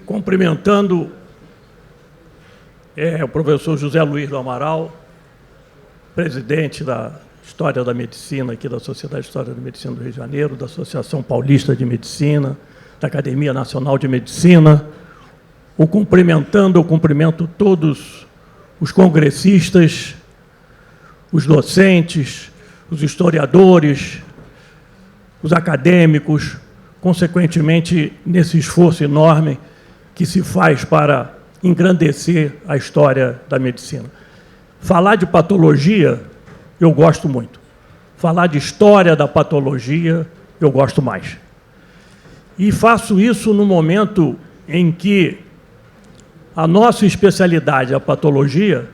cumprimentando o professor José Luiz do Amaral, presidente da História da Medicina, aqui da Sociedade de História da Medicina do Rio de Janeiro, da Associação Paulista de Medicina, da Academia Nacional de Medicina. Eu cumprimento todos os congressistas, os docentes, os historiadores, os acadêmicos, consequentemente, nesse esforço enorme que se faz para engrandecer a história da medicina. Falar de patologia, eu gosto muito. Falar de história da patologia, eu gosto mais. E faço isso no momento em que a nossa especialidade, a patologia,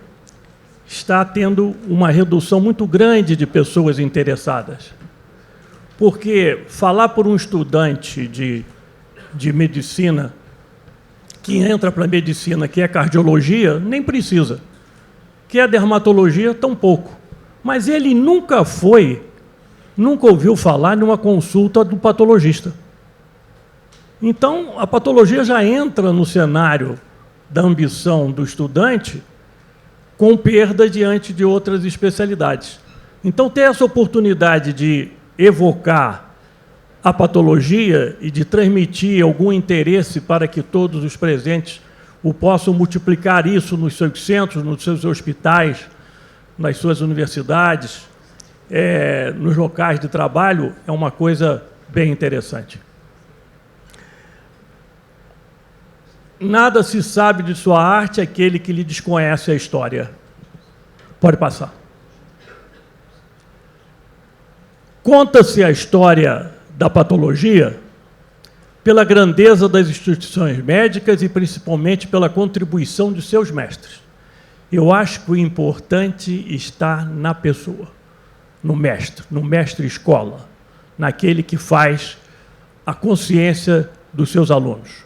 está tendo uma redução muito grande de pessoas interessadas. Porque falar por um estudante de medicina que entra para a medicina, que é cardiologia, nem precisa. Que é dermatologia, tampouco. Mas ele nunca ouviu falar numa consulta do patologista. Então, a patologia já entra no cenário da ambição do estudante com perda diante de outras especialidades. Então, ter essa oportunidade de evocar a patologia e de transmitir algum interesse para que todos os presentes o possam multiplicar isso nos seus centros, nos seus hospitais, nas suas universidades, nos locais de trabalho, é uma coisa bem interessante. Nada se sabe de sua arte aquele que lhe desconhece a história. Pode passar. Conta-se a história da patologia pela grandeza das instituições médicas e principalmente pela contribuição de seus mestres. Eu acho que o importante está na pessoa, no mestre escola, naquele que faz a consciência dos seus alunos.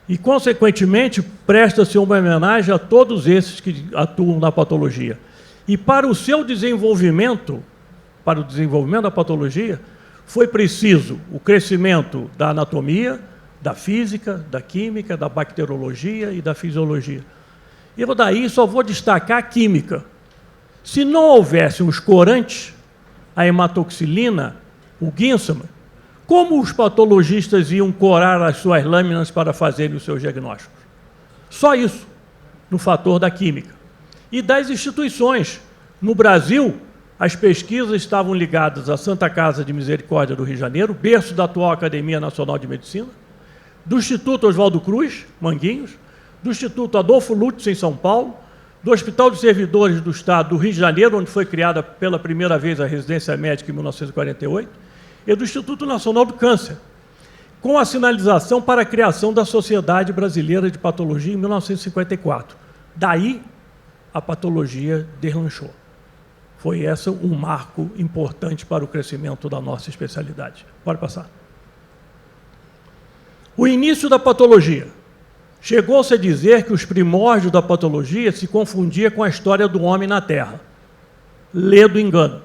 E, consequentemente, presta-se uma homenagem a todos esses que atuam na patologia. E para o seu desenvolvimento, para o desenvolvimento da patologia, foi preciso o crescimento da anatomia, da física, da química, da bacteriologia e da fisiologia. Eu daí só vou destacar a química. Se não houvesse os corantes, a hematoxilina, o Ginsama, como os patologistas iam corar as suas lâminas para fazerem os seus diagnósticos? Só isso, no fator da química. E das instituições. No Brasil, as pesquisas estavam ligadas à Santa Casa de Misericórdia do Rio de Janeiro, berço da atual Academia Nacional de Medicina, do Instituto Oswaldo Cruz, Manguinhos, do Instituto Adolfo Lutz, em São Paulo, do Hospital de Servidores do Estado do Rio de Janeiro, onde foi criada pela primeira vez a residência médica em 1948, e do Instituto Nacional do Câncer, com a sinalização para a criação da Sociedade Brasileira de Patologia em 1954. Daí, a patologia deslanchou. Foi esse um marco importante para o crescimento da nossa especialidade. Pode passar. O início da patologia. Chegou-se a dizer que os primórdios da patologia se confundia com a história do homem na Terra. Lê do engano.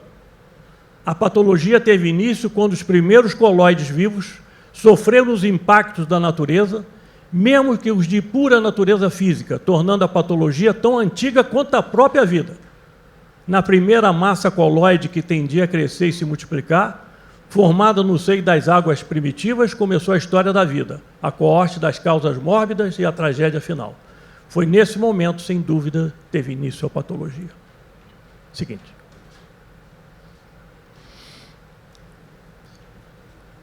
A patologia teve início quando os primeiros colóides vivos sofreram os impactos da natureza, mesmo que os de pura natureza física, tornando a patologia tão antiga quanto a própria vida. Na primeira massa colóide que tendia a crescer e se multiplicar, formada no seio das águas primitivas, começou a história da vida, a coorte das causas mórbidas e a tragédia final. Foi nesse momento, sem dúvida, teve início a patologia. Seguinte.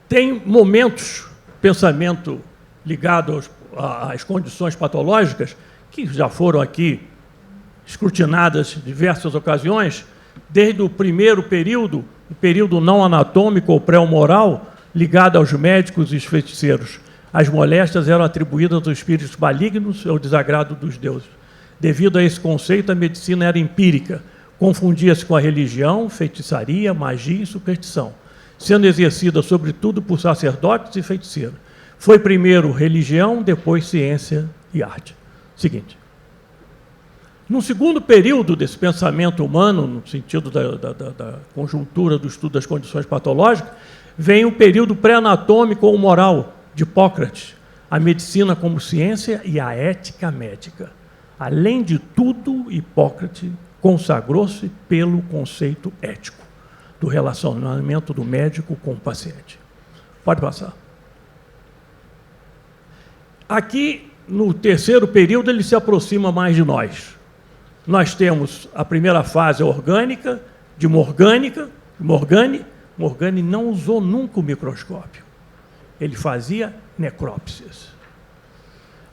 Tem momentos, pensamento ligado às condições patológicas, que já foram aqui escrutinadas em diversas ocasiões, desde o primeiro período, o período não anatômico ou pré-humoral, ligado aos médicos e os feiticeiros. As moléstias eram atribuídas aos espíritos malignos ao desagrado dos deuses. Devido a esse conceito, a medicina era empírica, confundia-se com a religião, feitiçaria, magia e superstição, sendo exercida, sobretudo, por sacerdotes e feiticeiros. Foi primeiro religião, depois ciência e arte. Seguinte. No segundo período desse pensamento humano, no sentido da conjuntura do estudo das condições patológicas, vem o período pré-anatômico ou moral de Hipócrates, a medicina como ciência e a ética médica. Além de tudo, Hipócrates consagrou-se pelo conceito ético do relacionamento do médico com o paciente. Pode passar. Aqui, no terceiro período, ele se aproxima mais de nós. Nós temos a primeira fase orgânica, de Morgane. Morgane não usou nunca o microscópio. Ele fazia necrópsias.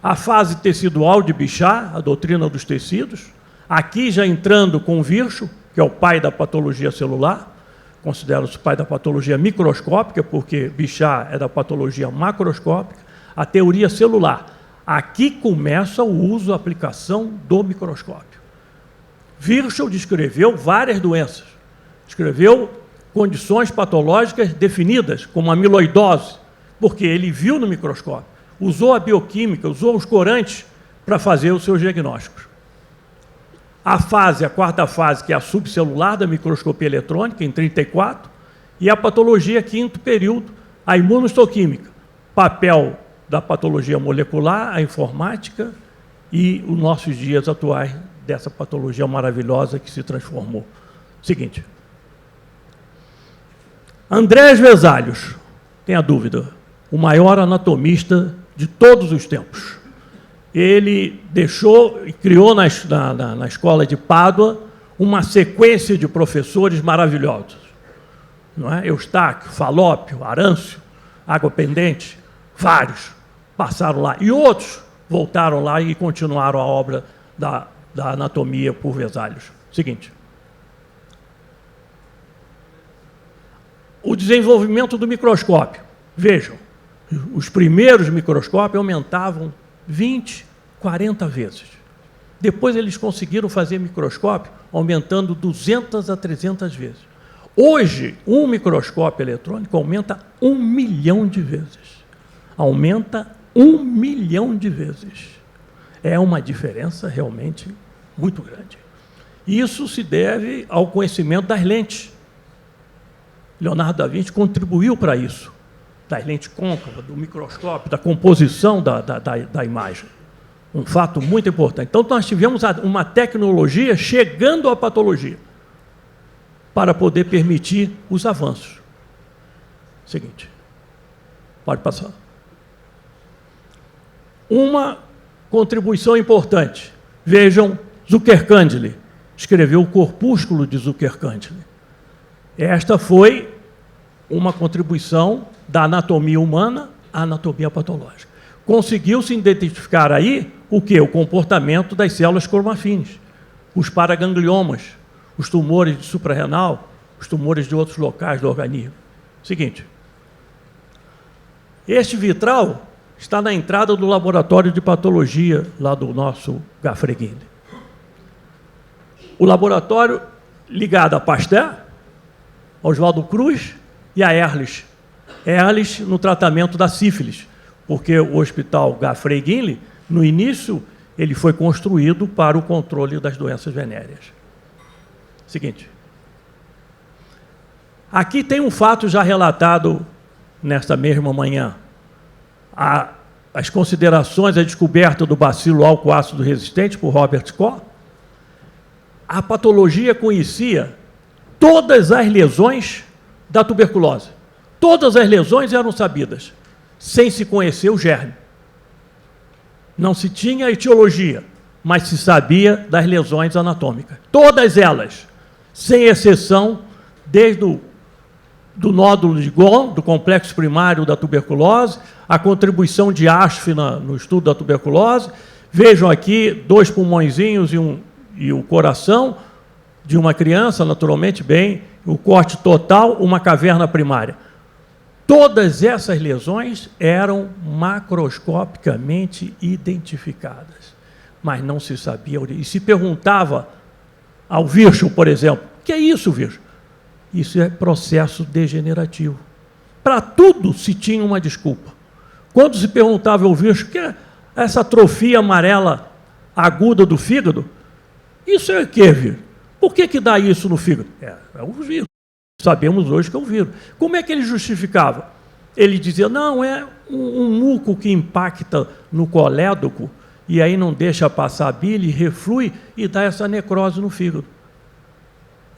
A fase tecidual de Bichat, a doutrina dos tecidos, aqui já entrando com Virchow, que é o pai da patologia celular, considera-se o pai da patologia microscópica, porque Bichat é da patologia macroscópica, a teoria celular. Aqui começa o uso, a aplicação do microscópio. Virchow descreveu várias doenças, descreveu condições patológicas definidas, como amiloidose, porque ele viu no microscópio, usou a bioquímica, usou os corantes para fazer os seus diagnósticos. A quarta fase, que é a subcelular da microscopia eletrônica, em 34, e a patologia, quinto período, a imunohistoquímica, papel da patologia molecular, a informática e os nossos dias atuais dessa patologia maravilhosa que se transformou. Seguinte. Andrés Vesalius, tenha dúvida, o maior anatomista de todos os tempos. Ele deixou e criou na escola de Pádua uma sequência de professores maravilhosos. Não é? Eustáquio, Falópio, Arâncio, Água Pendente, vários passaram lá. E outros voltaram lá e continuaram a obra da anatomia por Vesalius. Seguinte. O desenvolvimento do microscópio. Vejam, os primeiros microscópios aumentavam 20, 40 vezes. Depois eles conseguiram fazer microscópio aumentando 200 a 300 vezes. Hoje, um microscópio eletrônico aumenta 1 milhão de vezes. Aumenta 1 milhão de vezes. É uma diferença realmente muito grande. Isso se deve ao conhecimento das lentes. Leonardo da Vinci contribuiu para isso, das lentes côncavas, do microscópio, da composição da imagem. Um fato muito importante. Então, nós tivemos uma tecnologia chegando à patologia para poder permitir os avanços. Seguinte. Pode passar. Uma contribuição importante. Vejam, Zuckerkandli escreveu o Corpúsculo de Zuckerkandli. Esta foi uma contribuição da anatomia humana à anatomia patológica. Conseguiu-se identificar aí o quê? O comportamento das células cromafines, os paragangliomas, os tumores de suprarrenal, os tumores de outros locais do organismo. Seguinte. Este vitral está na entrada do laboratório de patologia lá do nosso Gafreguini. O laboratório ligado a Pasteur, Oswaldo Cruz e a Ehrlich. Ehrlich no tratamento da sífilis, porque o hospital Gafreguini, no início, ele foi construído para o controle das doenças venéreas. Seguinte. Aqui tem um fato já relatado nesta mesma manhã. As considerações, a descoberta do bacilo álcool-ácido resistente por Robert Koch. A patologia conhecia todas as lesões da tuberculose. Todas as lesões eram sabidas, sem se conhecer o germe. Não se tinha etiologia, mas se sabia das lesões anatômicas. Todas elas, sem exceção, desde do nódulo de Gone, do complexo primário da tuberculose, a contribuição de Ashf no estudo da tuberculose. Vejam aqui 2 pulmõezinhos e o coração de uma criança, naturalmente, bem, o corte total, uma caverna primária. Todas essas lesões eram macroscopicamente identificadas, mas não se sabia. E se perguntava ao Virchow, por exemplo, o que é isso, Virchow? Isso é processo degenerativo. Para tudo se tinha uma desculpa. Quando se perguntava ao Virchow, o que é essa atrofia amarela aguda do fígado? Isso é o que, Virchow? Por que dá isso no fígado? É o vírus. Sabemos hoje que é o vírus. Como é que ele justificava? ele dizia, não, é um muco que impacta no colédoco e aí não deixa passar a bile, reflui e dá essa necrose no fígado.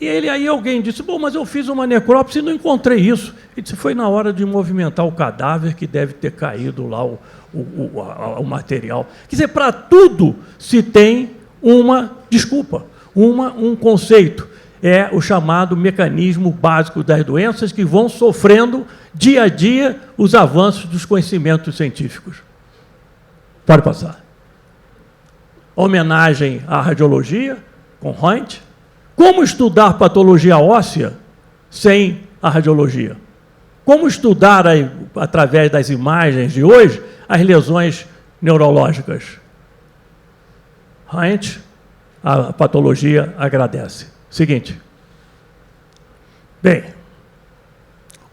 E aí alguém disse, bom, mas eu fiz uma necrópsia e não encontrei isso. Ele disse, foi na hora de movimentar o cadáver que deve ter caído lá o material. Quer dizer, para tudo se tem uma desculpa, um conceito. É o chamado mecanismo básico das doenças que vão sofrendo dia a dia os avanços dos conhecimentos científicos. Pode passar. Homenagem à radiologia, com Röntgen. Como estudar patologia óssea sem a radiologia? Como estudar, através das imagens de hoje, as lesões neurológicas? Röntgen, a patologia agradece. Seguinte. Bem,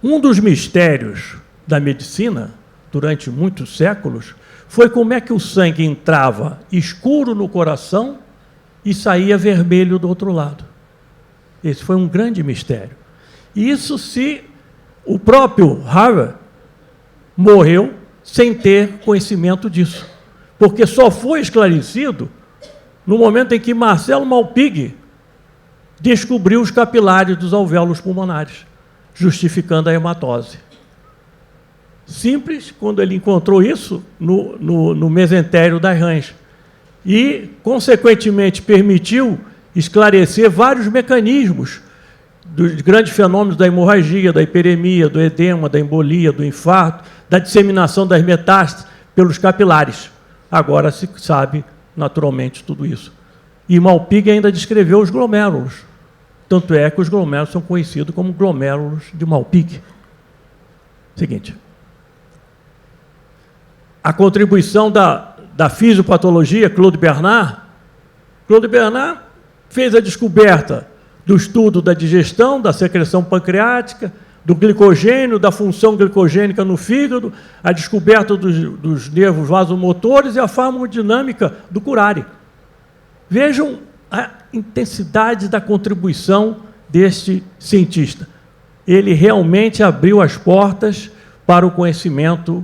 um dos mistérios da medicina, durante muitos séculos, foi como é que o sangue entrava escuro no coração e saía vermelho do outro lado. Esse foi um grande mistério. E isso se o próprio Harvard morreu sem ter conhecimento disso. Porque só foi esclarecido no momento em que Marcelo Malpighi descobriu os capilares dos alvéolos pulmonares, justificando a hematose. Simples, quando ele encontrou isso no mesentério das rãs. E, consequentemente, permitiu esclarecer vários mecanismos dos grandes fenômenos da hemorragia, da hiperemia, do edema, da embolia, do infarto, da disseminação das metástases pelos capilares. Agora se sabe, naturalmente, tudo isso. E Malpighi ainda descreveu os glomérulos. Tanto é que os glomérulos são conhecidos como glomérulos de Malpighi. Seguinte. A contribuição da fisiopatologia, Claude Bernard. Claude Bernard fez a descoberta do estudo da digestão, da secreção pancreática, do glicogênio, da função glicogênica no fígado, a descoberta dos nervos vasomotores e a farmacodinâmica do curare. Vejam a intensidade da contribuição deste cientista. Ele realmente abriu as portas para o conhecimento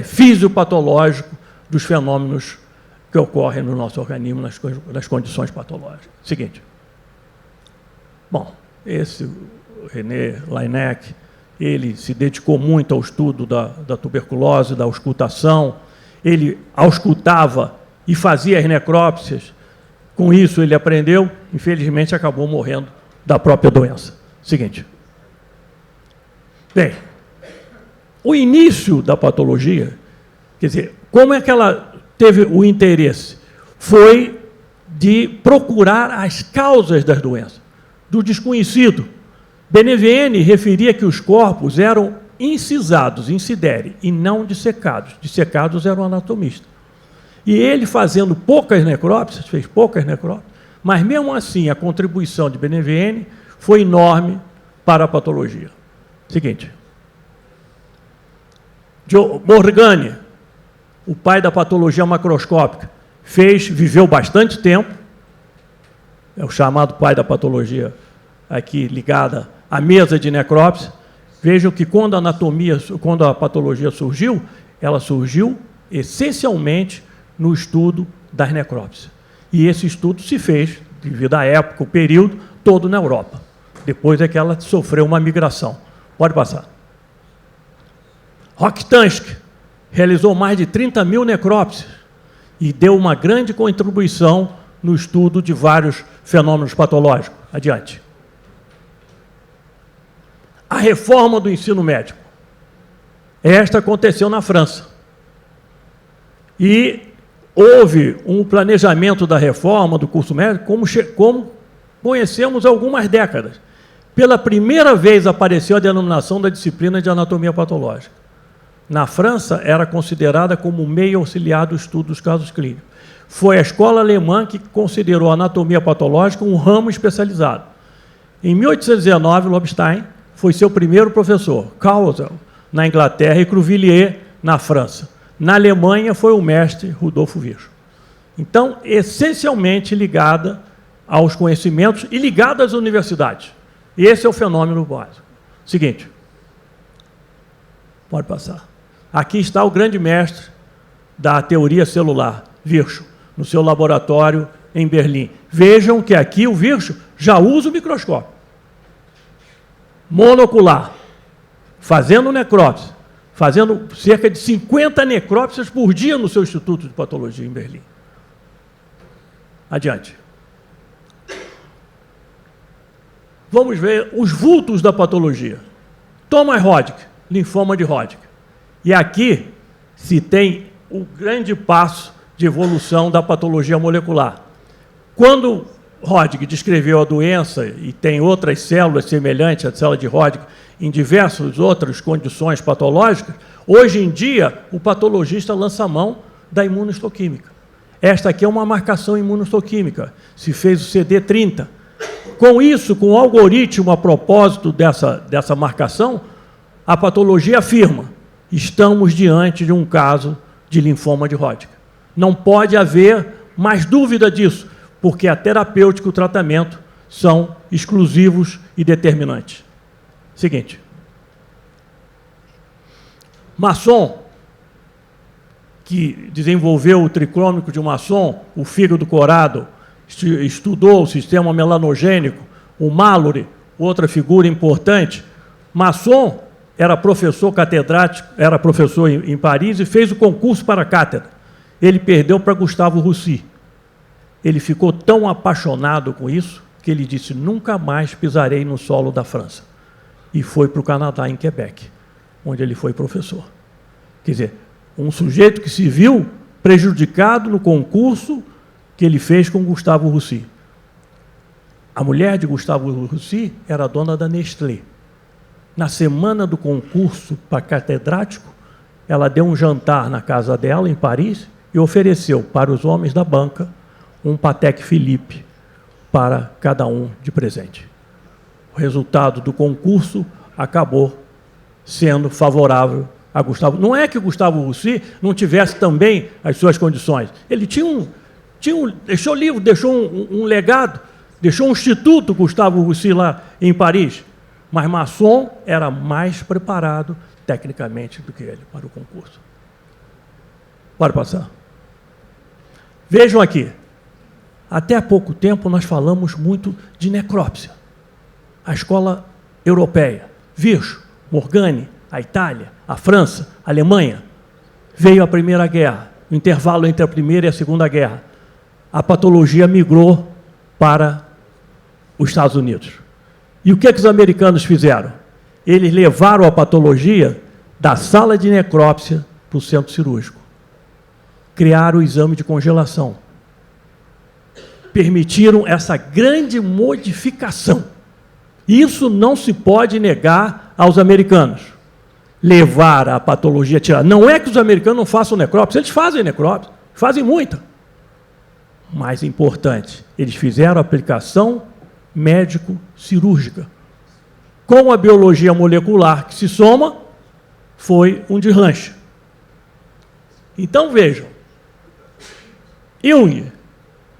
fisiopatológico dos fenômenos que ocorrem no nosso organismo, nas condições patológicas. Seguinte. Bom, esse René Laennec, ele se dedicou muito ao estudo da tuberculose, da auscultação. Ele auscultava e fazia as necrópsias. Com isso ele aprendeu, infelizmente acabou morrendo da própria doença. Seguinte. Bem, o início da patologia, quer dizer, como é que ela teve o interesse? Foi de procurar as causas das doenças, do desconhecido. Benevieni referia que os corpos eram incisados, incidere, e não dissecados. Dissecados eram anatomistas. E ele, fazendo poucas necrópsias, fez poucas necrópsias, mas mesmo assim a contribuição de Benevieni foi enorme para a patologia. Seguinte. Morgani, o pai da patologia macroscópica, viveu bastante tempo, é o chamado pai da patologia aqui ligada à mesa de necrópsia. Vejam que quando a patologia surgiu, ela surgiu essencialmente no estudo das necrópsias. E esse estudo se fez, devido à época, o período, todo na Europa. Depois é que ela sofreu uma migração. Pode passar. Rokitansky realizou mais de 30 mil necrópsias e deu uma grande contribuição no estudo de vários fenômenos patológicos. Adiante. A reforma do ensino médico. Esta aconteceu na França. E houve um planejamento da reforma do curso médico como conhecemos há algumas décadas. Pela primeira vez apareceu a denominação da disciplina de anatomia patológica. Na França, era considerada como meio auxiliar do estudo dos casos clínicos. Foi a escola alemã que considerou a anatomia patológica um ramo especializado. Em 1819, Lobstein foi seu primeiro professor, Clausel, na Inglaterra, e Cruvillier, na França. Na Alemanha, foi o mestre Rudolfo Virchow. Então, essencialmente ligada aos conhecimentos e ligada às universidades. Esse é o fenômeno básico. Seguinte. Pode passar. Aqui está o grande mestre da teoria celular, Virchow, no seu laboratório em Berlim. Vejam que aqui o Virchow já usa o microscópio. Monocular, fazendo necrópsia, fazendo cerca de 50 necrópsias por dia no seu Instituto de Patologia em Berlim. Adiante. Vamos ver os vultos da patologia. Thomas Hodgkin, linfoma de Hodgkin. E aqui se tem o grande passo de evolução da patologia molecular. Quando Hodgkin descreveu a doença, e tem outras células semelhantes à célula de Hodgkin, em diversas outras condições patológicas, hoje em dia o patologista lança a mão da imunohistoquímica. Esta aqui é uma marcação imunohistoquímica, se fez o CD30. Com isso, com o algoritmo a propósito dessa marcação, a patologia afirma: estamos diante de um caso de linfoma de Hodgkin. Não pode haver mais dúvida disso, porque a terapêutica e o tratamento são exclusivos e determinantes. Seguinte. Masson, que desenvolveu o tricrômico de Masson, o fígado corado, estudou o sistema melanogênico, o Mallory, outra figura importante. Masson era professor catedrático, era professor em Paris e fez o concurso para a cátedra. Ele perdeu para Gustavo Roussy. Ele ficou tão apaixonado com isso que ele disse: nunca mais pisarei no solo da França. E foi para o Canadá, em Quebec, onde ele foi professor. Quer dizer, um sujeito que se viu prejudicado no concurso que ele fez com Gustavo Roussy. A mulher de Gustavo Roussy era dona da Nestlé. Na semana do concurso para catedrático, ela deu um jantar na casa dela, em Paris, e ofereceu para os homens da banca um Patek Philippe para cada um de presente. O resultado do concurso acabou sendo favorável a Gustavo. Não é que Gustavo Roussy não tivesse também as suas condições. Ele deixou livro, deixou um legado, deixou um instituto, Gustavo Roussy, lá em Paris. Mas Masson era mais preparado tecnicamente do que ele para o concurso. Pode passar. Vejam aqui. Até há pouco tempo nós falamos muito de necrópsia. A escola europeia, Virchow, Morgani, a Itália, a França, a Alemanha. Veio a Primeira Guerra, o intervalo entre a Primeira e a Segunda Guerra. A patologia migrou para os Estados Unidos. E o que os americanos fizeram? Eles levaram a patologia da sala de necrópsia para o centro cirúrgico. Criaram o exame de congelação. Permitiram essa grande modificação. Isso não se pode negar aos americanos. Levar a patologia, tirar. Não é que os americanos não façam necrópsia, eles fazem necrópsia, fazem muita. Mais importante, eles fizeram a aplicação médico-cirúrgica. Com a biologia molecular que se soma, foi um deslanche. Então, vejam, Jung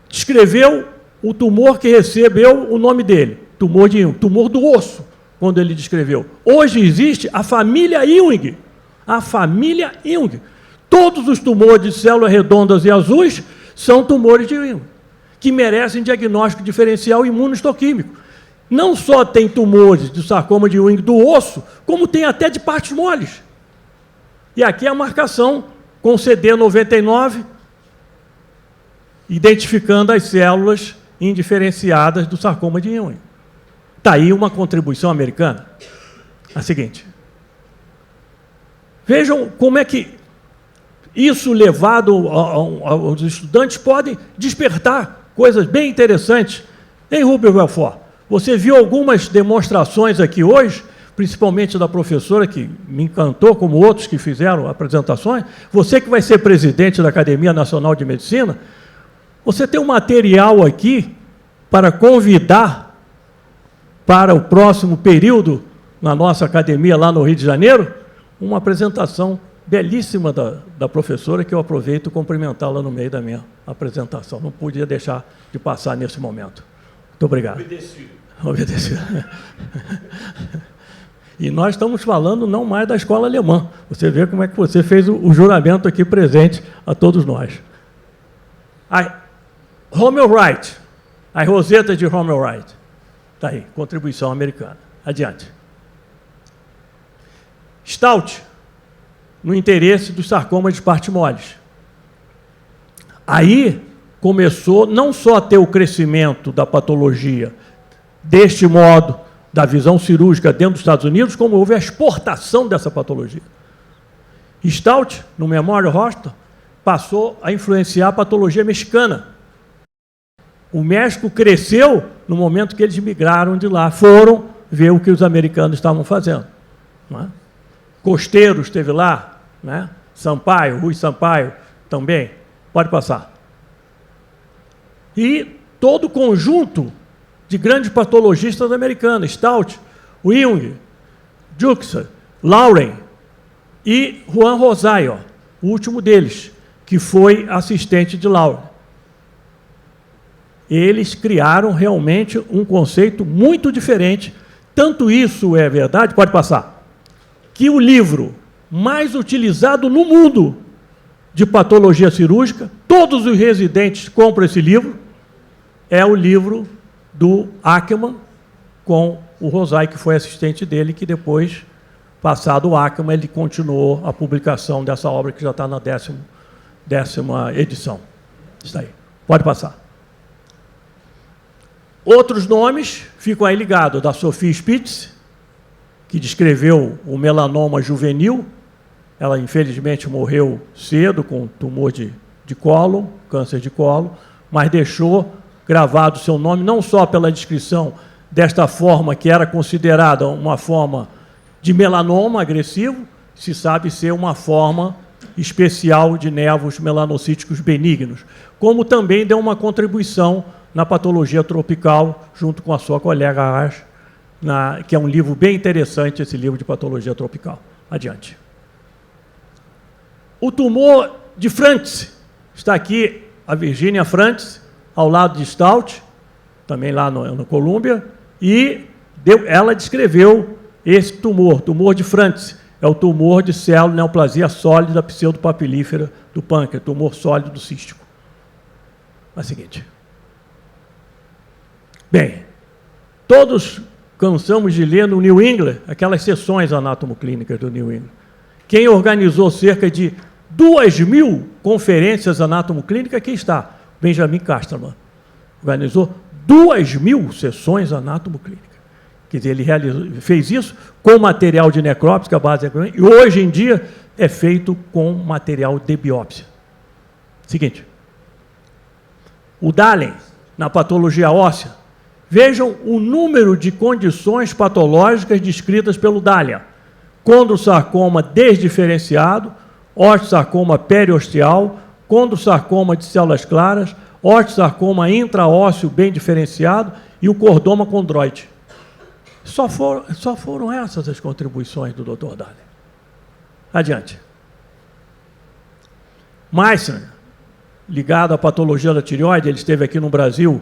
descreveu o tumor que recebeu o nome dele, tumor de Jung, tumor do osso, quando ele descreveu. Hoje existe a família Jung. A família Jung. Todos os tumores de células redondas e azuis são tumores de Jung, que merecem diagnóstico diferencial imunohistoquímico. Não só tem tumores de sarcoma de Jung do osso, como tem até de partes moles. E aqui a marcação com CD99, identificando as células indiferenciadas do sarcoma de Jung. Está aí uma contribuição americana. A seguinte. Vejam como é que isso levado aos estudantes pode despertar coisas bem interessantes. Em Rubens Belfort, você viu algumas demonstrações aqui hoje, principalmente da professora, que me encantou, como outros que fizeram apresentações. Você que vai ser presidente da Academia Nacional de Medicina, você tem um material aqui para convidar para o próximo período, na nossa academia lá no Rio de Janeiro, uma apresentação belíssima da professora, que eu aproveito cumprimentá-la no meio da minha apresentação. Não podia deixar de passar nesse momento. Muito obrigado. Obedecido. E nós estamos falando não mais da escola alemã. Você vê como é que você fez o juramento aqui presente a todos nós. Rommel Wright, as rosetas de Rommel Wright. Está aí, contribuição americana. Adiante. Stout, no interesse dos sarcomas de partes moles. Aí começou não só a ter o crescimento da patologia deste modo, da visão cirúrgica dentro dos Estados Unidos, como houve a exportação dessa patologia. Stout, no Memorial Hospital, passou a influenciar a patologia mexicana. O México cresceu no momento que eles migraram de lá, foram ver o que os americanos estavam fazendo. Não é? Costeiro esteve lá, né? Sampaio, Rui Sampaio também. Pode passar. E todo o conjunto de grandes patologistas americanos, Stout, Jung, Juxa, Lauren e Juan Rosario, o último deles, que foi assistente de Lauren. Eles criaram realmente um conceito muito diferente. Tanto isso é verdade, pode passar, que o livro mais utilizado no mundo de patologia cirúrgica, todos os residentes compram esse livro, é o livro do Ackermann com o Rosai, que foi assistente dele, que depois, passado o Ackermann, ele continuou a publicação dessa obra, que já está na 10ª edição. Está aí. Pode passar. Outros nomes ficam aí ligados, da Sophie Spitz, que descreveu o melanoma juvenil. Ela, infelizmente, morreu cedo com tumor de cólon, câncer de cólon, mas deixou gravado seu nome, não só pela descrição desta forma, que era considerada uma forma de melanoma agressivo, se sabe ser uma forma especial de nervos melanocíticos benignos, como também deu uma contribuição na patologia tropical, junto com a sua colega Ash, que é um livro bem interessante, esse livro de patologia tropical. Adiante. O tumor de Frantz, está aqui a Virginia Frantz, ao lado de Stout, também lá no Colômbia, e ela descreveu esse tumor de Frantz, é o tumor de célula neoplasia sólida pseudopapilífera do pâncreas, tumor sólido cístico. É o seguinte. Bem, todos cansamos de ler no New England, aquelas sessões anatomoclínicas do New England. Quem organizou cerca de 2.000 conferências anatomoclínicas, aqui está, Benjamin Casterman. Organizou 2.000 sessões anatomoclínicas. Quer dizer, ele fez isso com material de necrópsia, base e hoje em dia é feito com material de biópsia. Seguinte. O Dahlen, na patologia óssea, vejam o número de condições patológicas descritas pelo Dahlen. Condrosarcoma desdiferenciado, osteosarcoma periosteal, condrosarcoma de células claras, osteosarcoma intraósseo bem diferenciado e o cordoma condroide. Só foram essas as contribuições do Dr. Dahlen. Adiante. Meissner, ligado à patologia da tireoide, ele esteve aqui no Brasil,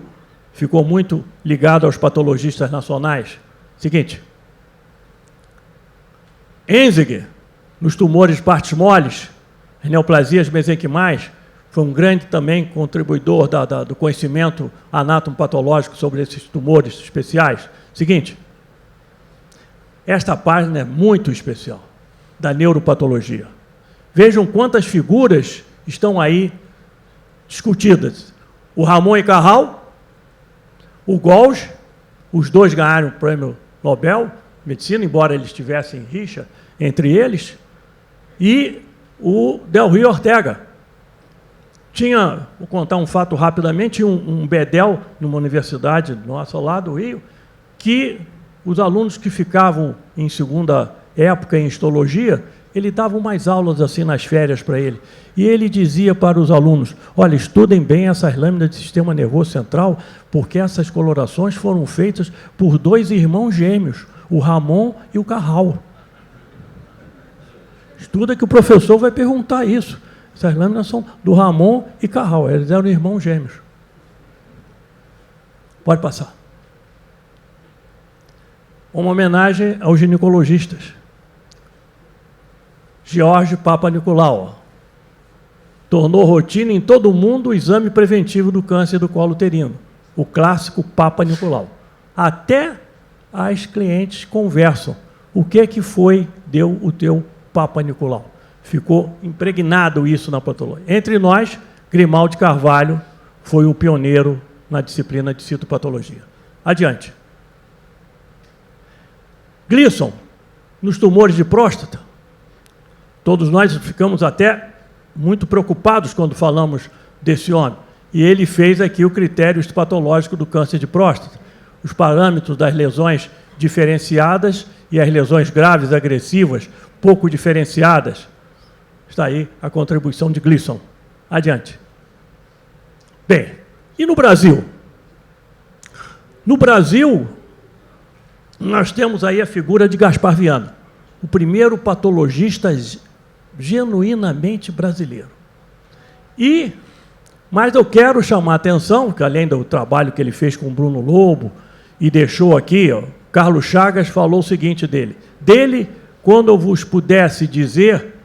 ficou muito ligado aos patologistas nacionais. Seguinte. Enziger, nos tumores de partes moles, as neoplasias mesenquimais, foi um grande também contribuidor do conhecimento anatomopatológico sobre esses tumores especiais. Seguinte. Esta página é muito especial, da neuropatologia. Vejam quantas figuras estão aí discutidas. O Ramon e Carral, o Golgi, os dois ganharam o prêmio Nobel de Medicina, embora eles tivessem rixa entre eles, e o Del Rio Ortega. Vou contar um fato rapidamente, um bedel numa universidade nossa lá do Rio, que os alunos que ficavam em segunda época em histologia, ele dava umas aulas assim nas férias para ele. E ele dizia para os alunos, olha, estudem bem essas lâminas de sistema nervoso central, porque essas colorações foram feitas por dois irmãos gêmeos, o Ramon e o Carral. Estuda que o professor vai perguntar isso. Essas lâminas são do Ramon e Carral, eles eram irmãos gêmeos. Pode passar. uma homenagem aos ginecologistas. George Papanicolaou tornou rotina em todo o mundo o exame preventivo do câncer do colo uterino, o clássico Papanicolaou. Até as clientes conversam. O que é que deu o teu Papanicolaou? Ficou impregnado isso na patologia. Entre nós, Grimaldi Carvalho foi o pioneiro na disciplina de citopatologia. Adiante. Gleason, nos tumores de próstata, todos nós ficamos até muito preocupados quando falamos desse homem. E ele fez aqui o critério histopatológico do câncer de próstata, os parâmetros das lesões diferenciadas e as lesões graves, agressivas, pouco diferenciadas. Está aí a contribuição de Gleason. Adiante. Bem, e no Brasil? No Brasil, nós temos aí a figura de Gaspar Viana, o primeiro patologista genuinamente brasileiro. Mas eu quero chamar a atenção, que além do trabalho que ele fez com o Bruno Lobo, e deixou aqui, Carlos Chagas falou o seguinte dele. Dele, quando eu vos pudesse dizer,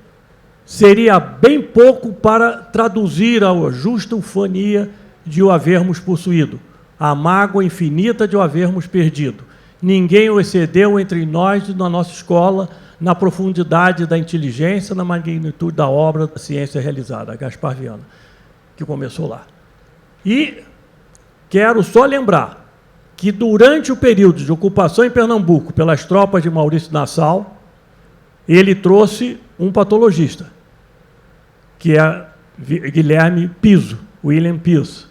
seria bem pouco para traduzir a justa ufania de o havermos possuído, a mágoa infinita de o havermos perdido. Ninguém o excedeu entre nós e na nossa escola, na profundidade da inteligência, na magnitude da obra da ciência realizada, Gaspar Viana, que começou lá. E quero só lembrar que durante o período de ocupação em Pernambuco pelas tropas de Maurício Nassau, ele trouxe um patologista, que é Guilherme Piso, William Piso,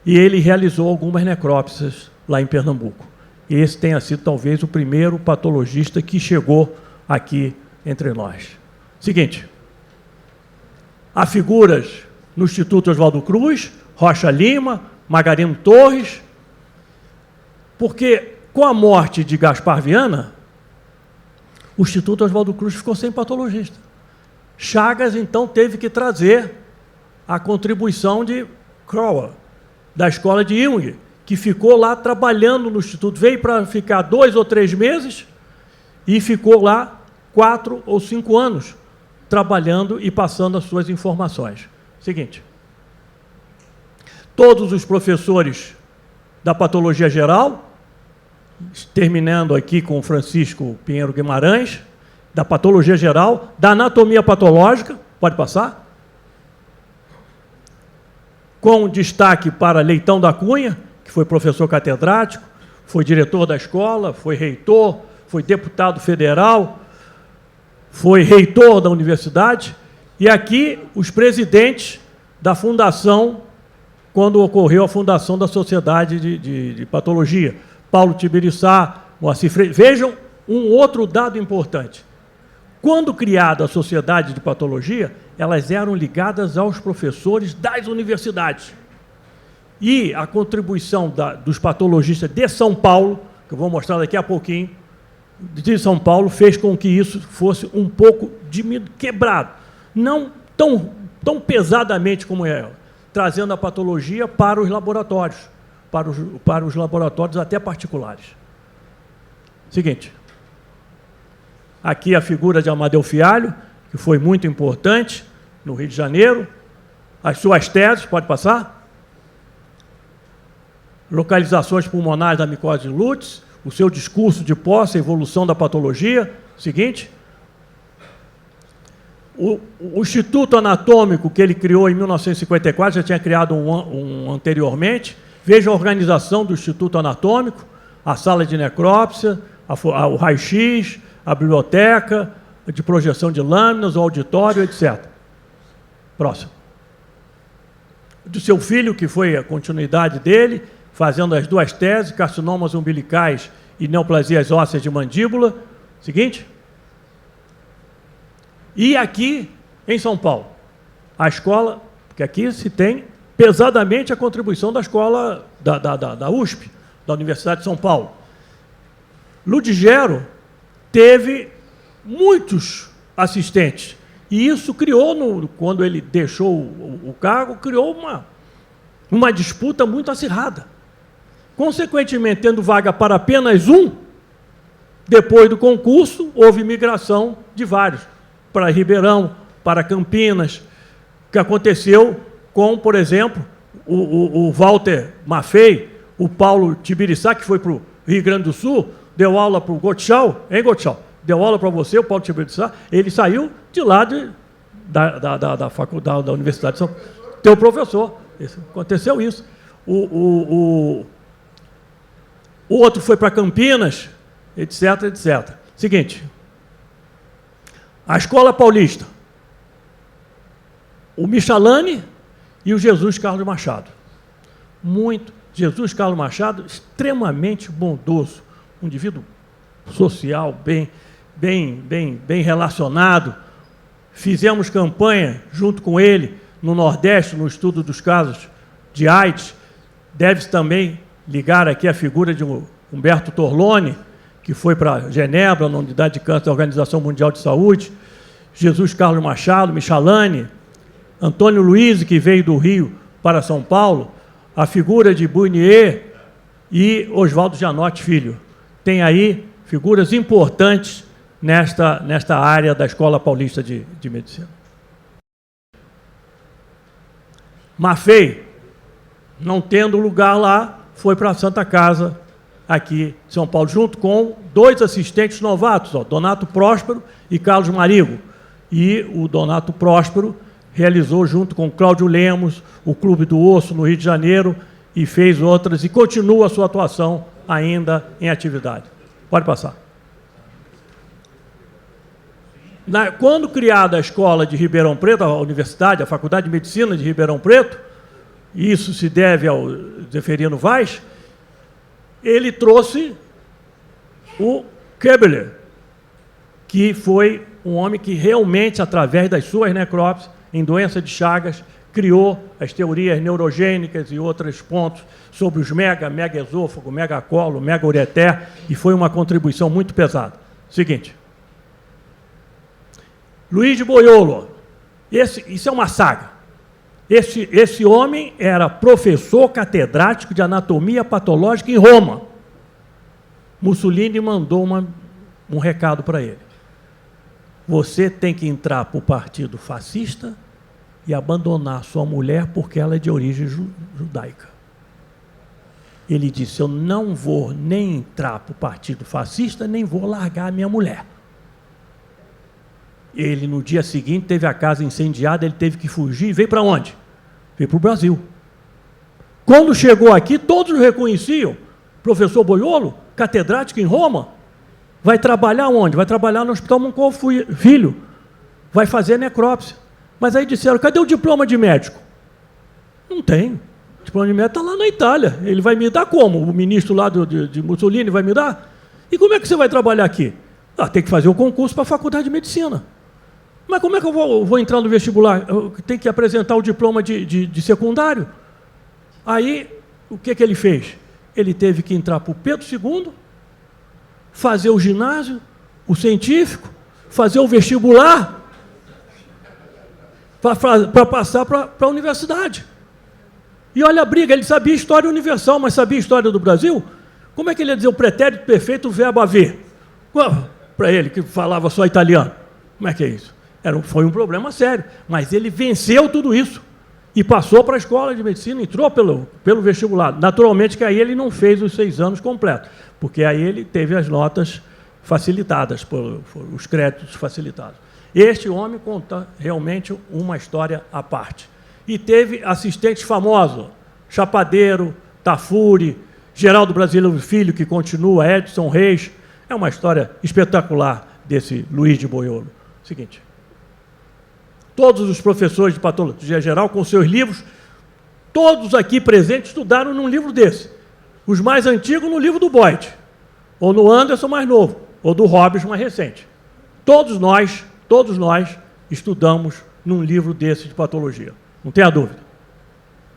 e ele realizou algumas necrópsias lá em Pernambuco. Esse tenha sido talvez o primeiro patologista que chegou aqui entre nós. Seguinte, há figuras no Instituto Oswaldo Cruz, Rocha Lima, Margarino Torres, porque com a morte de Gaspar Viana, o Instituto Oswaldo Cruz ficou sem patologista. Chagas, então, teve que trazer a contribuição de Crowell, da escola de Jung, que ficou lá trabalhando no Instituto, veio para ficar 2 ou 3 meses e ficou lá 4 ou 5 anos trabalhando e passando as suas informações. Seguinte, todos os professores da patologia geral, terminando aqui com o Francisco Pinheiro Guimarães, da patologia geral, da anatomia patológica, pode passar, com destaque para Leitão da Cunha, que foi professor catedrático, foi diretor da escola, foi reitor, foi deputado federal, foi reitor da universidade, e aqui os presidentes da fundação, quando ocorreu a fundação da Sociedade de Patologia, Paulo Tibiriçá, Moacir Freire. Vejam um outro dado importante. Quando criada a Sociedade de Patologia, elas eram ligadas aos professores das universidades. E a contribuição dos patologistas de São Paulo, que eu vou mostrar daqui a pouquinho, de São Paulo, fez com que isso fosse um pouco quebrado. Não tão pesadamente como é, trazendo a patologia para os laboratórios, para os laboratórios até particulares. Seguinte. Aqui a figura de Amadeu Fialho, que foi muito importante no Rio de Janeiro. As suas teses, pode passar? Localizações pulmonares da micose de Lutz, o seu discurso de posse, a evolução da patologia. Seguinte. O Instituto Anatômico que ele criou em 1954, já tinha criado um anteriormente. Veja a organização do Instituto Anatômico, a sala de necrópsia, o raio-x, a biblioteca de projeção de lâminas, o auditório, etc. Próximo. Do seu filho, que foi a continuidade dele, fazendo as 2 teses, carcinomas umbilicais e neoplasias ósseas de mandíbula. Seguinte. E aqui, em São Paulo, a escola, porque aqui se tem pesadamente a contribuição da escola da USP, da Universidade de São Paulo. Ludigero teve muitos assistentes, e isso criou, quando ele deixou o cargo, criou uma disputa muito acirrada. Consequentemente, tendo vaga para apenas um, Depois do concurso, houve migração de vários, para Ribeirão, para Campinas, que aconteceu com, por exemplo, o Walter Maffei, o Paulo Tibiriçá, que foi para o Rio Grande do Sul, deu aula para o Gottschall, hein, Gottschall? Deu aula para você, o Paulo Tibiriçá, ele saiu de lá da faculdade, da Universidade de São Paulo. Teu professor. Aconteceu isso. O outro foi para Campinas, etc, etc. Seguinte, a Escola Paulista, o Michalane e o Jesus Carlos Machado. Jesus Carlos Machado, extremamente bondoso, um indivíduo social, bem relacionado. Fizemos campanha junto com ele no Nordeste, no estudo dos casos de AIDS. Deve-se também ligar aqui a figura de Humberto Torlone, que foi para Genebra, na unidade de câncer da Organização Mundial de Saúde, Jesus Carlos Machado, Michalane, Antônio Luiz, que veio do Rio para São Paulo, a figura de Bounier e Oswaldo Janotti Filho. Tem aí figuras importantes nesta área da Escola Paulista de Medicina. Maffei, não tendo lugar lá, foi para a Santa Casa, aqui em São Paulo, junto com dois assistentes novatos, Donato Próspero e Carlos Marigo. E o Donato Próspero realizou, junto com Cláudio Lemos, o Clube do Osso, no Rio de Janeiro, e fez outras, e continua a sua atuação ainda em atividade. Pode passar. Quando criada a escola de Ribeirão Preto, a universidade, a Faculdade de Medicina de Ribeirão Preto, e isso se deve ao Zeferino Vaz, ele trouxe o Köbler, que foi um homem que realmente, através das suas necrópsias, em doença de Chagas, criou as teorias neurogênicas e outros pontos sobre os mega-esôfago, mega-colo, mega-ureter, e foi uma contribuição muito pesada. Seguinte. Luiz de Boiolo, isso é uma saga. Esse homem era professor catedrático de anatomia patológica em Roma. Mussolini mandou um recado para ele. Você tem que entrar para o partido fascista e abandonar sua mulher porque ela é de origem judaica. Ele disse, eu não vou nem entrar para o partido fascista, nem vou largar a minha mulher. Ele, no dia seguinte, teve a casa incendiada, ele teve que fugir. Veio para onde? Veio para o Brasil. Quando chegou aqui, todos o reconheciam. Professor Boiolo, catedrático em Roma, vai trabalhar onde? Vai trabalhar no Hospital Moncol Filho. Vai fazer necrópsia. Mas aí disseram, cadê o diploma de médico? Não tem. O diploma de médico está lá na Itália. Ele vai me dar como? O ministro lá de Mussolini vai me dar? E como é que você vai trabalhar aqui? Tem que fazer o concurso para a Faculdade de Medicina. Mas como é que eu vou entrar no vestibular? Eu tenho que apresentar o diploma de secundário. Aí, o que ele fez? Ele teve que entrar para o Pedro II, fazer o ginásio, o científico, fazer o vestibular, para passar para a universidade. E olha a briga, ele sabia história universal, mas sabia história do Brasil? Como é que ele ia dizer o pretérito perfeito, o verbo haver? Para ele, que falava só italiano. Como é que é isso? Foi um problema sério, mas ele venceu tudo isso e passou para a escola de medicina, entrou pelo vestibular. Naturalmente que aí ele não fez os 6 anos completos, porque aí ele teve as notas facilitadas, os créditos facilitados. Este homem conta realmente uma história à parte. E teve assistentes famosos, Chapadeiro, Tafuri, Geraldo Brasileiro Filho, que continua, Edson Reis. É uma história espetacular desse Luiz de Boiolo. Seguinte. Todos os professores de patologia geral, com seus livros, todos aqui presentes estudaram num livro desse. Os mais antigos no livro do Boyd, ou no Anderson mais novo, ou do Hobbes mais recente. Todos nós estudamos num livro desse de patologia. Não tenha dúvida.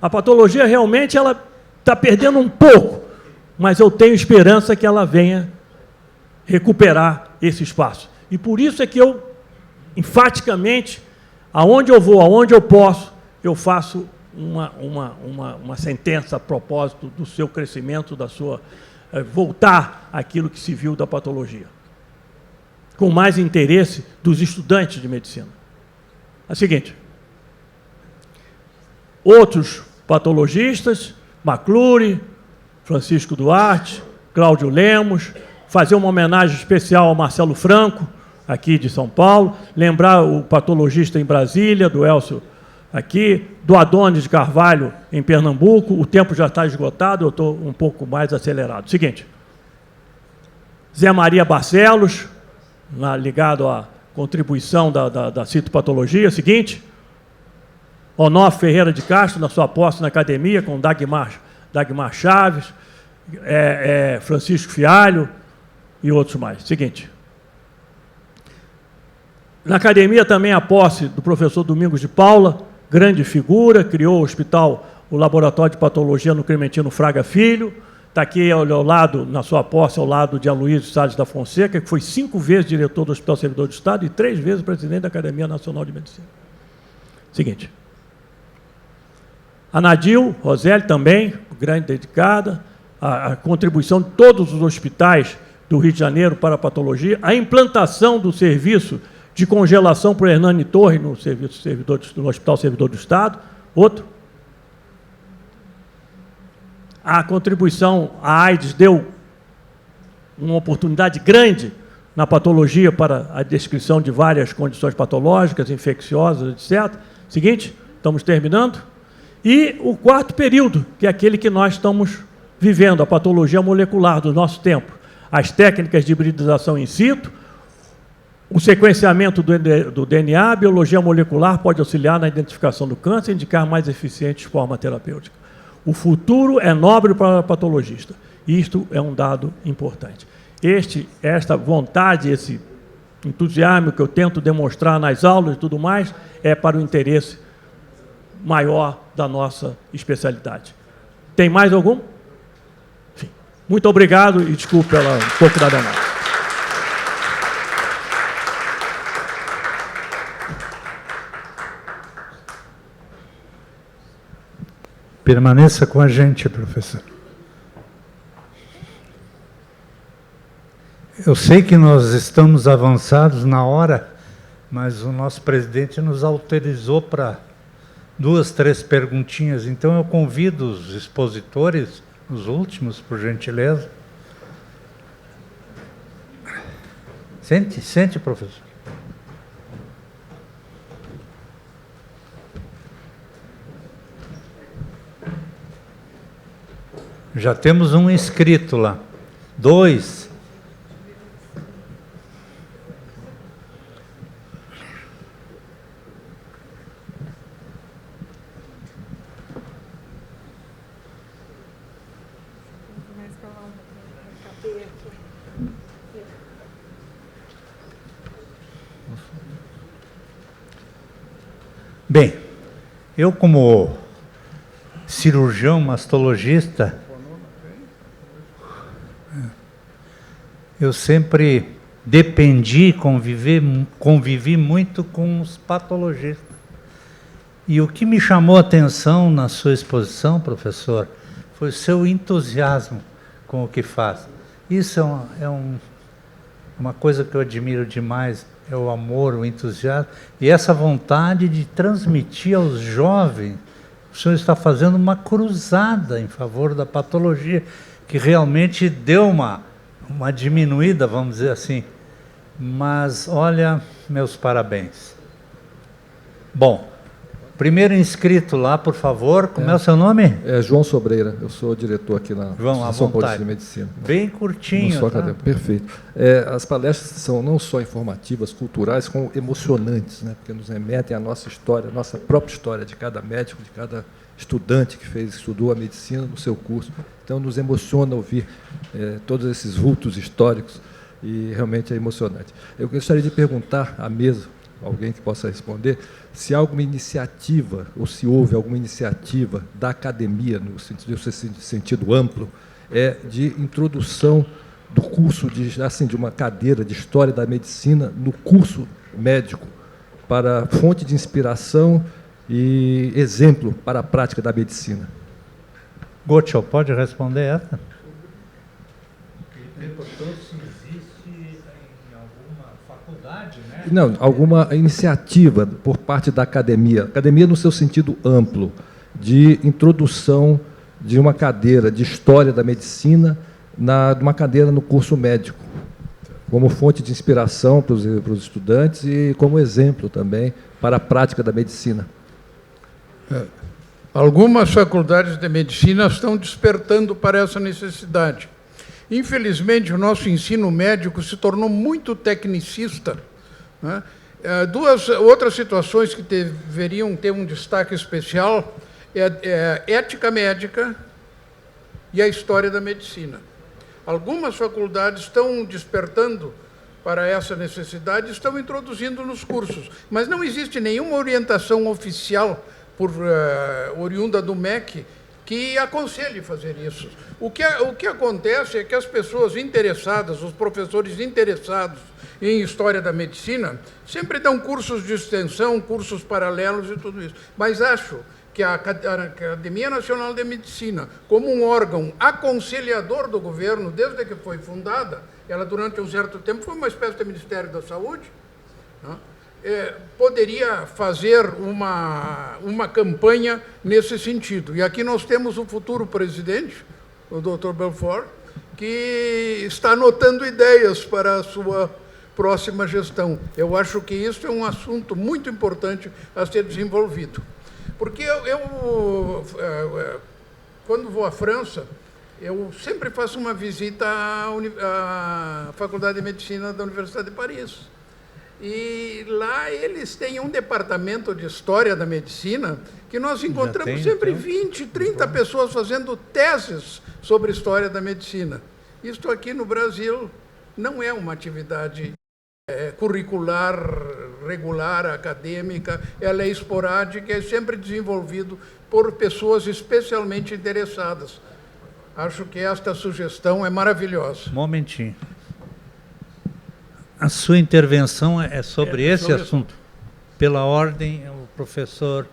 A patologia realmente ela está perdendo um pouco, mas eu tenho esperança que ela venha recuperar esse espaço. E por isso é que eu, enfaticamente, aonde eu vou, aonde eu posso, eu faço uma sentença a propósito do seu crescimento, da sua voltar àquilo que se viu da patologia. com mais interesse dos estudantes de medicina. É o seguinte, outros patologistas, McClure, Francisco Duarte, Cláudio Lemos, fazer uma homenagem especial ao Marcelo Franco, aqui de São Paulo, lembrar o patologista em Brasília, do Elcio aqui, do Adonis de Carvalho em Pernambuco. O tempo já está esgotado, eu estou um pouco mais acelerado. Seguinte, Zé Maria Barcelos, ligado à contribuição da citopatologia. Seguinte, Onofre Ferreira de Castro, na sua posse na academia, com Dagmar Chaves, Francisco Fialho e outros mais. Seguinte, na academia também a posse do professor Domingos de Paula, grande figura, criou o laboratório de patologia no Clementino Fraga Filho, está aqui ao lado, na sua posse, ao lado de Aloysio Salles da Fonseca, que foi 5 vezes diretor do Hospital Servidor do Estado e 3 vezes presidente da Academia Nacional de Medicina. Seguinte, a Nadil Roselli também, grande dedicada, a contribuição de todos os hospitais do Rio de Janeiro para a patologia, a implantação do serviço de congelação por Hernani Torre no Hospital Servidor do Estado. Outro. A contribuição à AIDS deu uma oportunidade grande na patologia para a descrição de várias condições patológicas, infecciosas, etc. Seguinte, estamos terminando. E o quarto período, que é aquele que nós estamos vivendo, a patologia molecular do nosso tempo. As técnicas de hibridização in situ, o sequenciamento do DNA, a biologia molecular pode auxiliar na identificação do câncer e indicar mais eficientes forma terapêutica. O futuro é nobre para o patologista. Isto é um dado importante. Esta vontade, esse entusiasmo que eu tento demonstrar nas aulas e tudo mais, é para o interesse maior da nossa especialidade. Tem mais algum? Enfim, muito obrigado e desculpe pela um pouco da demora. Permaneça com a gente, professor. Eu sei que nós estamos avançados na hora, mas o nosso presidente nos autorizou para 2, 3 perguntinhas. Então, eu convido os expositores, os últimos, por gentileza. Sente, professor. Já temos um inscrito lá. 2. Bem, eu como cirurgião mastologista, eu sempre convivi muito com os patologistas. E o que me chamou a atenção na sua exposição, professor, foi o seu entusiasmo com o que faz. Isso uma coisa que eu admiro demais, é o amor, o entusiasmo, e essa vontade de transmitir aos jovens. O senhor está fazendo uma cruzada em favor da patologia, que realmente deu uma diminuída, vamos dizer assim. Mas, olha, meus parabéns. Bom, primeiro inscrito lá, por favor, como é o seu nome? É João Sobreira, eu sou diretor aqui na Associação Paulista de Medicina. Bem curtinho. Tá? Perfeito. As palestras são não só informativas, culturais, como emocionantes, né? Porque nos remetem à nossa história, à nossa própria história de cada médico, de cada estudante que estudou a medicina no seu curso. Então, nos emociona ouvir todos esses vultos históricos e realmente é emocionante. Eu gostaria de perguntar à mesa, alguém que possa responder, se há alguma iniciativa, ou se houve alguma iniciativa da academia, no sentido amplo, de introdução do curso de uma cadeira de História da Medicina no curso médico, para fonte de inspiração e exemplo para a prática da medicina. Gotchel, pode responder essa? Ele perguntou se existe em alguma faculdade, né? Não, alguma iniciativa por parte da academia, academia no seu sentido amplo, de introdução de uma cadeira de História da Medicina, uma cadeira no curso médico, como fonte de inspiração para os estudantes e como exemplo também para a prática da medicina. Algumas faculdades de medicina estão despertando para essa necessidade. Infelizmente, o nosso ensino médico se tornou muito tecnicista, né? Duas outras situações que deveriam ter um destaque especial é a ética médica e a história da medicina. Algumas faculdades estão despertando para essa necessidade, estão introduzindo nos cursos, mas não existe nenhuma orientação oficial oriunda do MEC que aconselhe fazer isso. O que acontece é que as pessoas interessadas, os professores interessados em História da Medicina, sempre dão cursos de extensão, cursos paralelos e tudo isso. Mas acho que a Academia Nacional de Medicina, como um órgão aconselhador do governo, desde que foi fundada, ela durante um certo tempo foi uma espécie de Ministério da Saúde, né? Poderia fazer uma campanha nesse sentido. E aqui nós temos o futuro presidente, o Dr. Belfort, que está anotando ideias para a sua próxima gestão. Eu acho que isso é um assunto muito importante a ser desenvolvido. Porque quando vou à França, eu sempre faço uma visita à Faculdade de Medicina da Universidade de Paris. E lá eles têm um departamento de História da Medicina que nós encontramos sempre 20, 30 pessoas fazendo teses sobre História da Medicina. Isto aqui no Brasil não é uma atividade curricular, regular, acadêmica, ela é esporádica, é sempre desenvolvido por pessoas especialmente interessadas. Acho que esta sugestão é maravilhosa. Um momentinho. A sua intervenção é sobre esse assunto? Pela ordem, o professor...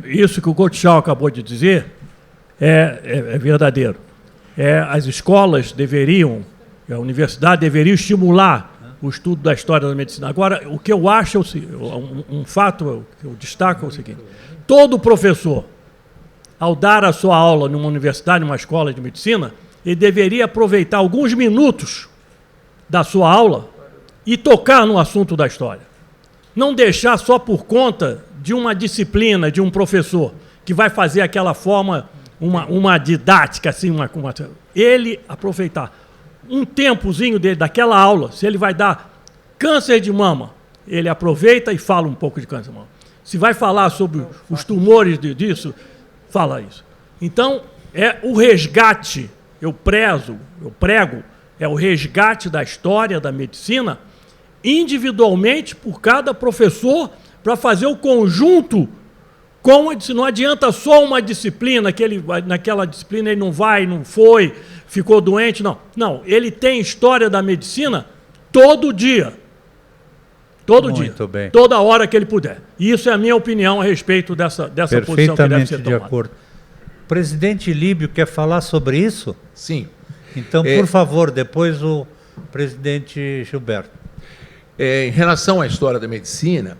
Isso que o Gottschalk acabou de dizer é verdadeiro. As escolas deveriam, a universidade deveria estimular o estudo da história da medicina. Agora, o que eu acho, um fato que eu destaco é o seguinte: todo professor, ao dar a sua aula numa universidade, numa escola de medicina, ele deveria aproveitar alguns minutos da sua aula e tocar no assunto da história. Não deixar só por conta de uma disciplina, de um professor, que vai fazer aquela forma, uma didática, assim, ele aproveitar um tempozinho dele, daquela aula. Se ele vai dar câncer de mama, ele aproveita e fala um pouco de câncer de mama. Se vai falar sobre os tumores disso, fala isso. Então, é o resgate, eu prego, é o resgate da história da medicina, individualmente por cada professor, para fazer o conjunto com a disciplina. Não adianta só uma disciplina, naquela disciplina ele não vai, não foi, ficou doente, não. Não, ele tem história da medicina todo dia. Todo dia. Muito bem. Toda hora que ele puder. E isso é a minha opinião a respeito dessa posição que deve ser tomada. Perfeitamente de acordo. O presidente Líbio quer falar sobre isso? Sim. Então, por favor, depois o presidente Gilberto. Em relação à história da medicina,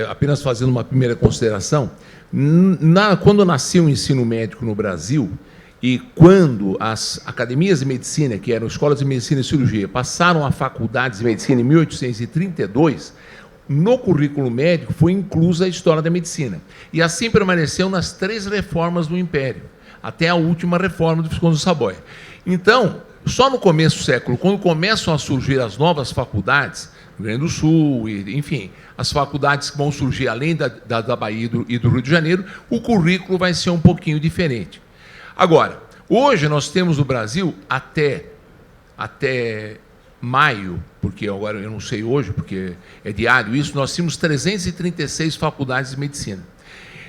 apenas fazendo uma primeira consideração, quando nasceu o ensino médico no Brasil e quando as academias de medicina, que eram escolas de medicina e cirurgia, passaram a faculdades de medicina em 1832, no currículo médico foi inclusa a história da medicina. E assim permaneceu nas 3 reformas do Império, até a última reforma do Visconde de Saboia. Então, só no começo do século, quando começam a surgir as novas faculdades, Rio Grande do Sul, enfim, as faculdades que vão surgir além da Bahia e do Rio de Janeiro, o currículo vai ser um pouquinho diferente. Agora, hoje nós temos no Brasil, até maio, porque agora eu não sei hoje, porque é diário isso, nós tínhamos 336 faculdades de medicina.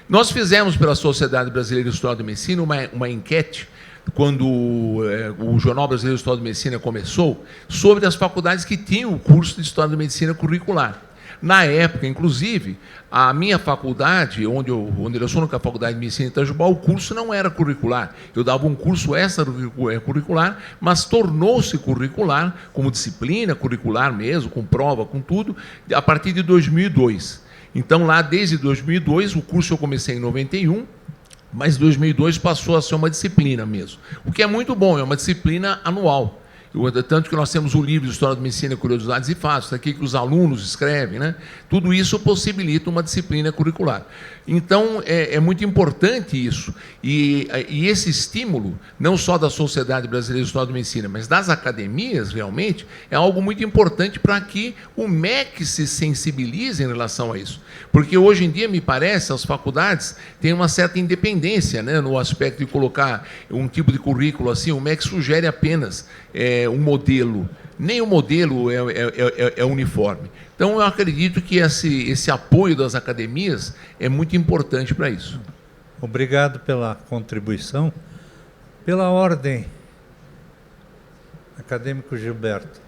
Nós fizemos pela Sociedade Brasileira de História da Medicina uma enquete, quando o Jornal Brasileiro de História da Medicina começou, sobre as faculdades que tinham o curso de História da Medicina curricular. Na época, inclusive, a minha faculdade, onde eu sou, na Faculdade de Medicina em Itajubá, o curso não era curricular. Eu dava um curso extracurricular, mas tornou-se curricular, como disciplina curricular mesmo, com prova, com tudo, a partir de 2002. Então, lá, desde 2002, o curso eu comecei em 91, mas 2002 passou a ser uma disciplina mesmo. O que é muito bom, é uma disciplina anual. Tanto que nós temos o livro de História da Medicina, Curiosidades e Fatos, aqui que os alunos escrevem, né? Tudo isso possibilita uma disciplina curricular. Então, é muito importante isso. E esse estímulo, não só da Sociedade Brasileira de História da Medicina, mas das academias, realmente, é algo muito importante para que o MEC se sensibilize em relação a isso. Porque, hoje em dia, me parece, as faculdades têm uma certa independência, né, no aspecto de colocar um tipo de currículo assim. O MEC sugere apenas um modelo. Nem o modelo é uniforme. Então, eu acredito que esse apoio das academias é muito importante para isso. Obrigado pela contribuição. Pela ordem, acadêmico Gilberto.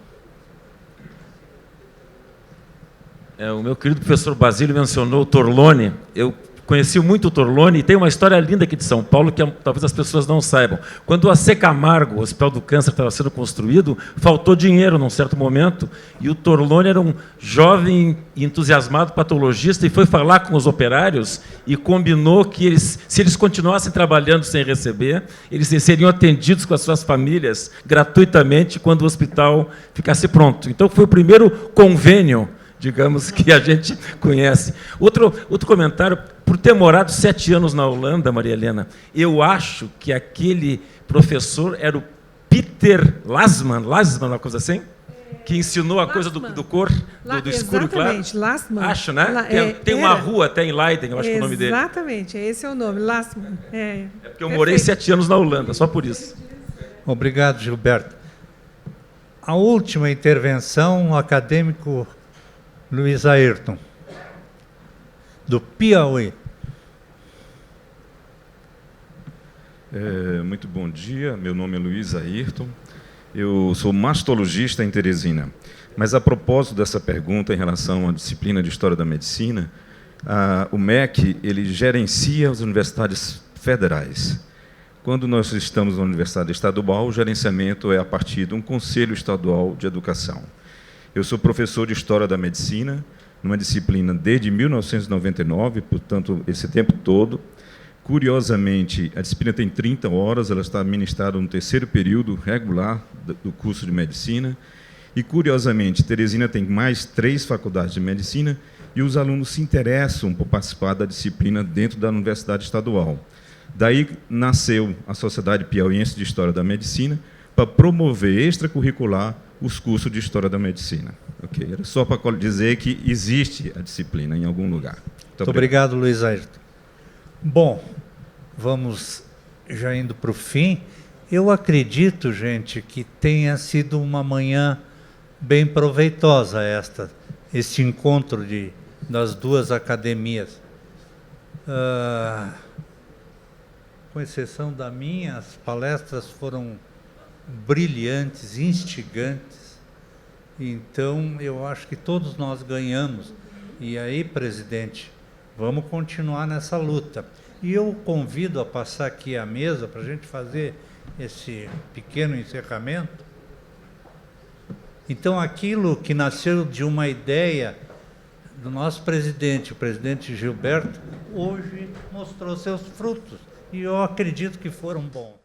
O meu querido professor Basílio mencionou o Torlone. Eu conheci muito o Torlone e tem uma história linda aqui de São Paulo que talvez as pessoas não saibam. Quando o AC Camargo, o Hospital do Câncer, estava sendo construído, faltou dinheiro num certo momento e o Torlone era um jovem e entusiasmado patologista e foi falar com os operários e combinou que se eles continuassem trabalhando sem receber, eles seriam atendidos com as suas famílias gratuitamente quando o hospital ficasse pronto. Então foi o primeiro convênio, digamos, que a gente conhece. Outro comentário, por ter morado 7 anos na Holanda, Maria Helena, eu acho que aquele professor era o Peter Lasman, uma coisa assim, que ensinou a coisa do cor, do escuro e claro. Exatamente, Lasman. Acho, né? Tem uma rua até em Leiden, eu acho que é o nome dele. Exatamente, esse é o nome, Lasman. É porque eu morei 7 anos na Holanda, só por isso. Obrigado, Gilberto. A última intervenção, o acadêmico Luiz Ayrton, do Piauí. Muito bom dia, meu nome é Luiz Ayrton, eu sou mastologista em Teresina. Mas, a propósito dessa pergunta em relação à disciplina de História da Medicina, o MEC ele gerencia as universidades federais. Quando nós estamos na universidade estadual, o gerenciamento é a partir de um Conselho Estadual de Educação. Eu sou professor de História da Medicina, numa disciplina desde 1999, portanto, esse tempo todo. Curiosamente, a disciplina tem 30 horas, ela está ministrada no 3º período regular do curso de Medicina. E, curiosamente, Teresina tem mais 3 faculdades de Medicina e os alunos se interessam por participar da disciplina dentro da Universidade Estadual. Daí nasceu a Sociedade Piauiense de História da Medicina para promover extracurricular os cursos de História da Medicina. Okay. Era só para dizer que existe a disciplina em algum lugar. Muito obrigado, Luiz Ayrton. Bom, vamos já indo para o fim. Eu acredito, gente, que tenha sido uma manhã bem proveitosa este encontro das 2 academias. Com exceção da minha, as palestras foram brilhantes, instigantes. Então, eu acho que todos nós ganhamos. E aí, presidente, vamos continuar nessa luta. E eu convido a passar aqui à mesa para a gente fazer esse pequeno encerramento. Então, aquilo que nasceu de uma ideia do nosso presidente, o presidente Gilberto, hoje mostrou seus frutos. E eu acredito que foram bons.